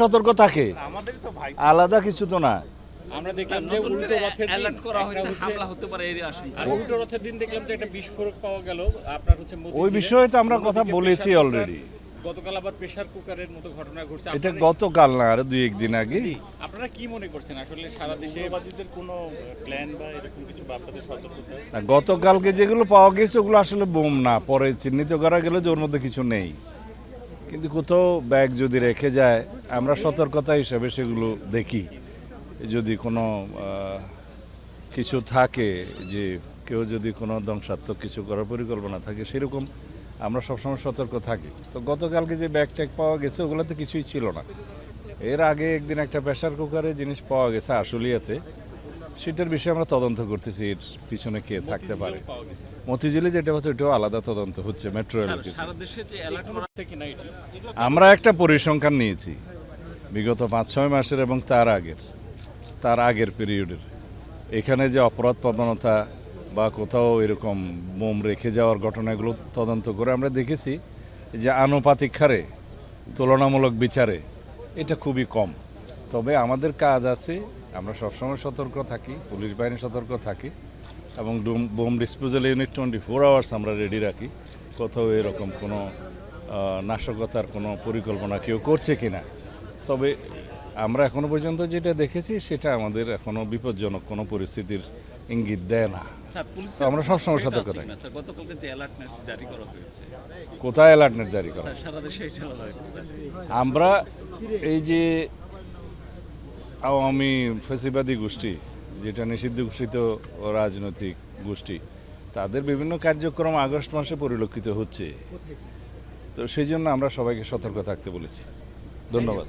সতর্ক থাকে, আলাদা কিছু তো না। আমরা দেখলাম যে উল্টো রথের অ্যালার্ট করা হয়েছে, হামলা হতে পারে এর আশঙ্কা। আর উল্টো রথের দিন দেখলাম যে একটা বিস্ফোরক পাওয়া গেল আপনার হচ্ছে ওই বিষয়ে তো আমরা কথা বলেছি অলরেডি। গতকাল আবার প্রেসার কুকারের মতো ঘটনা ঘটছে। এটা গতকাল না, আরো 2-1 দিন আগে। আপনারা কি মনে করছেন আসলে সারা দেশে বাদীদের কোনো প্ল্যান বা এরকম কিছু বা আপনাদের সতর্কতা? না, গতকালকে যেগুলো পাওয়া গেছে ওগুলো আসলে বোম না, পরে চিহ্নিত করা গেল যে ওর মধ্যে কিছু নেই। কিন্তু কোথাও ব্যাগ যদি রেখে যায় আমরা সতর্কতা হিসাবে সেগুলো দেখি, যদি কোনো কিছু থাকে, যে কেউ যদি কোনো ধ্বংসাত্মক কিছু করার পরিকল্পনা থাকে, সেরকম আমরা সবসময় সতর্ক থাকি। তো গতকালকে যে ব্যাগ ট্যাগ পাওয়া গেছে ওগুলোতে কিছুই ছিল না। এর আগে একদিন একটা প্রেসার কুকারে জিনিস পাওয়া গেছে আশুলিয়াতে, সেটার বিষয়ে আমরা তদন্ত করতেছি, এর পিছনে কে থাকতে পারে। মতিঝিলে যেটা হচ্ছে ওইটাও আলাদা তদন্ত হচ্ছে, মেট্রো রেলের কিছু। সারা দেশে যে অ্যালার্ট করা আছে কিনা এটা আমরা একটা পরিসংখ্যান নিয়েছি বিগত 5-6 মাসের এবং তার আগের পিরিয়ডের। এখানে যে অপরাধ প্রবণতা বা কোথাও এরকম বোম রেখে যাওয়ার ঘটনাগুলো তদন্ত করে আমরা দেখেছি যে আনুপাতিক হারে, তুলনামূলক বিচারে এটা খুবই কম। তবে আমাদের কাজ আছে, আমরা সবসময় সতর্ক থাকি, পুলিশ বাহিনী সতর্ক থাকি, এবং বোম ডিসপোজাল ইউনিট 24 আওয়ার্স আমরা রেডি রাখি। কোথাও এরকম কোনো নাশকতার কোনো পরিকল্পনা কেউ করছে কিনা। তবে আমরা এখনো পর্যন্ত যেটা দেখেছি সেটা আমাদের এখনো বিপজ্জনক কোনো পরিস্থিতির ইঙ্গিত দেয় না। তো আমরা সবসময় সতর্ক থাকি। গতকালকে যে অ্যালার্টনেস জারি করা হয়েছে, কোথায় অ্যালার্টনেস জারি করা? সারা দেশে চলা হয়েছে স্যার। আমরা এই যে আওয়ামী ফ্যাসিবাদী গোষ্ঠী, যেটা নিষিদ্ধ ঘোষিত রাজনৈতিক গোষ্ঠী, তাদের বিভিন্ন কার্যক্রম আগস্ট মাসে পরিলক্ষিত হচ্ছে। তো সেই জন্য আমরা সবাইকে সতর্ক থাকতে বলেছি। ধন্যবাদ।